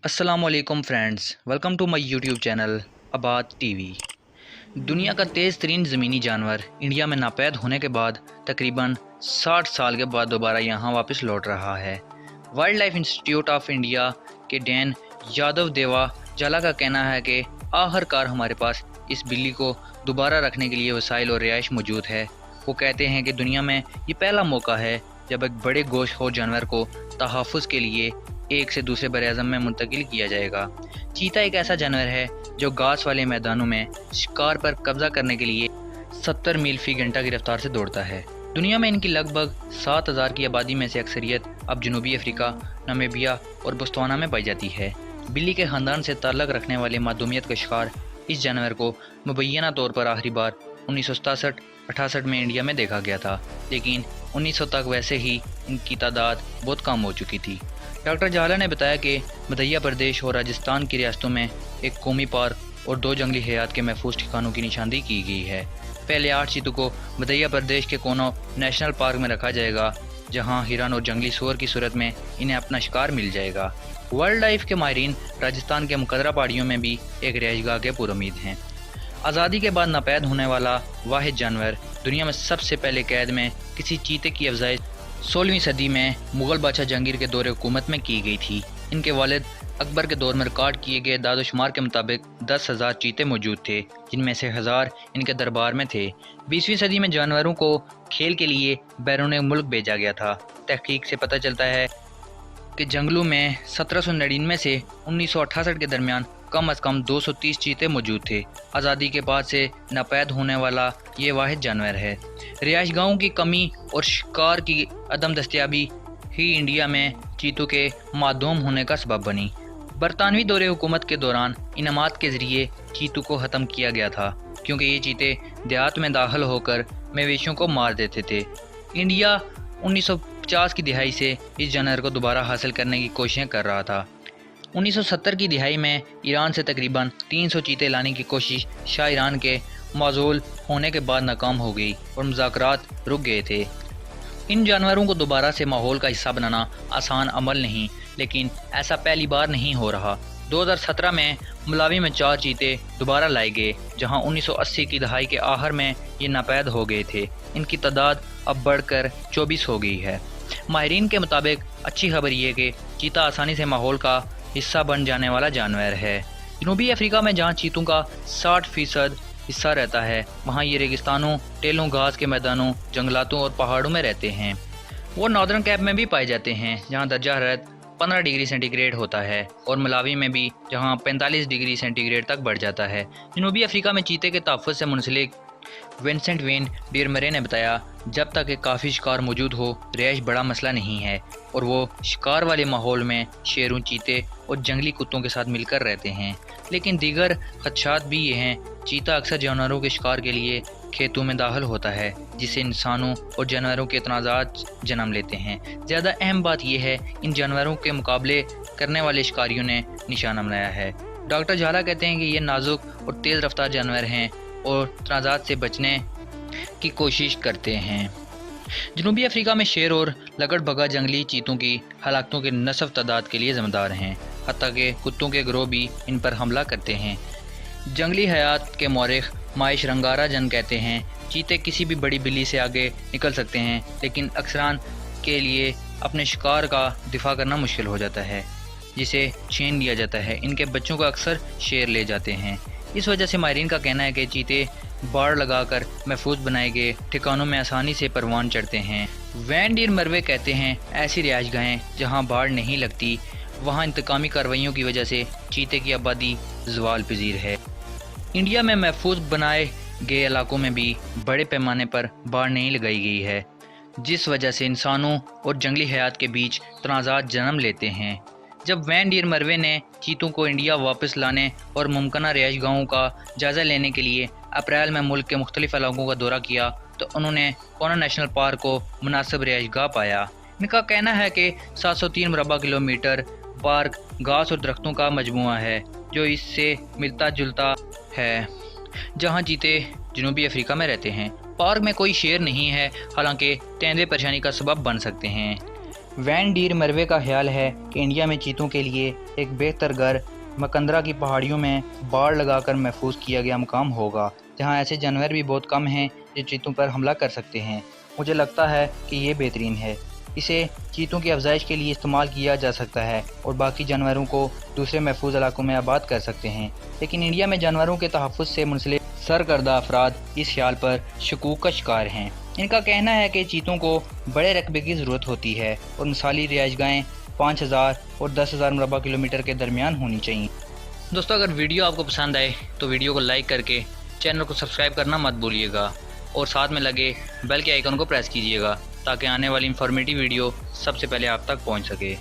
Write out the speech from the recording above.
अस्सलाम वालेकुम friends, welcome to my YouTube channel Abad TV. दुनिया का तेज़ तरीन ज़मीनी जानवर इंडिया में नापैद होने के बाद तकरीबन 60 साल के बाद दोबारा यहाँ वापस लौट रहा है। Wild life institute of India के डैन यादव देवा जाला का कहना है कि आखिरकार हमारे पास इस बिल्ली को दोबारा रखने के लिए वसाइल और रिहाइश मौजूद है। वो कहते हैं कि दुनिया में ये पहला मौका है जब एक बड़े गोश्तखोर जानवर को तहफ़्फ़ुज़ के लिए एक से दूसरे बरअज़म में मुंतकिल किया जाएगा। चीता एक ऐसा जानवर है जो घास वाले मैदानों में शिकार पर कब्जा करने के लिए 70 मील फी घंटा की रफ्तार से दौड़ता है। दुनिया में इनकी लगभग 7000 की आबादी में से अक्सरियत अब जनूबी अफ्रीका, नामीबिया और बोत्सवाना में पाई जाती है। बिल्ली के ख़ानदान से ताल्लुक़ रखने वाले मादूमियत का शिकार इस जानवर को मुबैना तौर पर आखिरी बार 1967-68 में इंडिया में देखा गया था, लेकिन 1900 तक वैसे ही इनकी तादाद बहुत कम हो चुकी थी। डॉक्टर जाला ने बताया कि मध्य प्रदेश और राजस्थान की रियासतों में एक कौमी पार्क और 2 जंगली हयात के महफूज ठिकानों की निशानदेही की गई है। पहले 8 चीतों को मध्य प्रदेश के कोनो नेशनल पार्क में रखा जाएगा, जहां हिरन और जंगली सूअर की सूरत में इन्हें अपना शिकार मिल जाएगा। वाइल्ड लाइफ के माहिरीन राजस्थान के मुकर्रर पहाड़ियों में भी एक रिहाइशगाह के पुरुमीद हैं। आज़ादी के बाद नापैद होने वाला वाहिद जानवर, दुनिया में सबसे पहले कैद में किसी चीते की अफजाइश 16वीं सदी में मुग़ल बादशाह जहांगीर के दौरे हुकूमत में की गई थी। इनके वालिद अकबर के दौर में रिकॉर्ड किए गए दादोशुमार के मुताबिक 10,000 चीते मौजूद थे, जिनमें से 1000 इनके दरबार में थे। 20वीं सदी में जानवरों को खेल के लिए बैरून मुल्क भेजा गया था। तहकीक से पता चलता है कि जंगलों में 1799 से 1968 के दरमियान कम अज़ कम 230 चीते मौजूद थे। आज़ादी के बाद से नापैद होने वाला ये वाहिद जानवर है। रिहाइशगाहों की कमी और शिकार की अदम दस्तयाबी ही इंडिया में चीतों के मादूम होने का सबब बनी। बरतानवी दौरे हुकूमत के दौरान इनामात के ज़रिए चीतों को ख़त्म किया गया था, क्योंकि ये चीते देहात में दाखिल होकर मवेशियों को मार देते थे। इंडिया 1950 की दिहाई से इस जानवर को दोबारा हासिल करने की कोशिशें कर रहा था। 1970 की दिहाई में ईरान से तकरीबन 300 चीते लाने की कोशिश शाह ईरान के माजूल होने के बाद नाकाम हो गई और मुज़ाकरात रुक गए थे। इन जानवरों को दोबारा से माहौल का हिस्सा बनाना आसान अमल नहीं, लेकिन ऐसा पहली बार नहीं हो रहा। 2017 में मलावी में 4 चीते दोबारा लाए गए, जहां 1980 की दहाई के आखिर में ये नापैद हो गए थे। इनकी तादाद अब बढ़कर 24 हो गई है। माहिरीन के मुताबिक अच्छी खबर ये कि चीता आसानी से माहौल का हिस्सा बन जाने वाला जानवर है। जनूबी अफ्रीका में जहाँ चीतों का 60% हिस्सा रहता है, वहाँ ये रेगिस्तानों, टेलों, घास के मैदानों, जंगलातों और पहाड़ों में रहते हैं। वो नॉर्दर्न कैप में भी पाए जाते हैं, जहाँ दर्जा हरारत 15 डिग्री सेंटीग्रेड होता है, और मलावी में भी, जहाँ 45 डिग्री सेंटीग्रेड तक बढ़ जाता है। जनूबी अफ्रीका में चीते के तहफ़्फ़ुज़ से मुंसलिक विंसेंट वेन डीरमरे ने बताया, जब तक एक काफ़ी शिकार मौजूद हो, रिहाइश बड़ा मसला नहीं है, और वो शिकार वाले माहौल में शेरों, चीते और जंगली कुत्तों के साथ मिलकर रहते हैं। लेकिन दीगर खदशात भी ये हैं। चीता अक्सर जानवरों के शिकार के लिए खेतों में दाखिल होता है, जिससे इंसानों और जानवरों के तनाज़ात जन्म लेते हैं। ज़्यादा अहम बात यह है, इन जानवरों के मुकाबले करने वाले शिकारियों ने निशाना बनाया है। डॉक्टर झाला कहते हैं कि ये नाजुक और तेज़ रफ्तार जानवर हैं और तनाज़ात से बचने की कोशिश करते हैं। जनूबी अफ्रीका में शेर और लगड़ भगा जंगली चीतों की हलाकतों के नस्फ़ तादाद के लिए ज़िम्मेदार हैं, हत्ता कि कुत्तों के गिरोह भी इन पर हमला करते हैं। जंगली हयात के मौरिख माइश रंगारा जन कहते हैं, चीते किसी भी बड़ी बिल्ली से आगे निकल सकते हैं, लेकिन अक्सरान के लिए अपने शिकार का दिफा करना मुश्किल हो जाता है, जिसे छीन लिया जाता है। इनके बच्चों को अक्सर शेर ले जाते हैं। इस वजह से माहिरीन का कहना है कि चीते बाड़ लगाकर महफूज बनाए गए ठिकानों में आसानी से परवान चढ़ते हैं। वैन डीर मरवे कहते हैं, ऐसी रिहाइशगाहें जहां बाड़ नहीं लगती, वहां इंतकामी कार्रवाइयों की वजह से चीते की आबादी ज़वाल पजीर है। इंडिया में महफूज बनाए गए इलाकों में भी बड़े पैमाने पर बाड़ नहीं लगाई गई है, जिस वजह से इंसानों और जंगली हयात के बीच तनाज़ात जन्म लेते हैं। जब वैन डीर मरवे ने चीतों को इंडिया वापस लाने और मुमकिना रिहाइशगाहों का जायज़ा लेने के लिए अप्रैल में मुल्क के मुख्तलिफ इलाकों का दौरा किया, तो उन्होंने कोना नेशनल पार्क को मुनासिब रिहाइशगाह पाया। इनका कहना है कि 703 मुरबा किलोमीटर पार्क घास और दरख्तों का मजमूआ है, जो इससे मिलता जुलता है, जहां चीते जनूबी अफ्रीका में रहते हैं। पार्क में कोई शेर नहीं है, हालांकि तेंदुए परेशानी का सबब बन सकते हैं। वैन डीर मरवे का ख्याल है कि इंडिया में चीतों के लिए एक बेहतर घर मकंदरा की पहाड़ियों में बाड़ लगाकर महफूज किया गया मकाम होगा, जहां ऐसे जानवर भी बहुत कम हैं जो चीतों पर हमला कर सकते हैं। मुझे लगता है कि ये बेहतरीन है। इसे चीतों की अफजाइश के लिए इस्तेमाल किया जा सकता है और बाकी जानवरों को दूसरे महफूज इलाकों में आबाद कर सकते हैं। लेकिन इंडिया में जानवरों के तहफ़्फ़ुज़ से मुंसलिक सरकर्दा अफराद इस ख्याल पर शकूक का शिकार हैं। इनका कहना है कि चीतों को बड़े रकबे की ज़रूरत होती है और मिसाली रिहाइशगाहें 5000 और 10,000 मुरबा किलोमीटर के दरमियान होनी चाहिए। दोस्तों, अगर वीडियो आपको पसंद आए तो वीडियो को लाइक करके चैनल को सब्सक्राइब करना मत भूलिएगा और साथ में लगे बेल के आइकन को प्रेस कीजिएगा ताकि आने वाली इंफॉर्मेटिव वीडियो सबसे पहले आप तक पहुंच सके।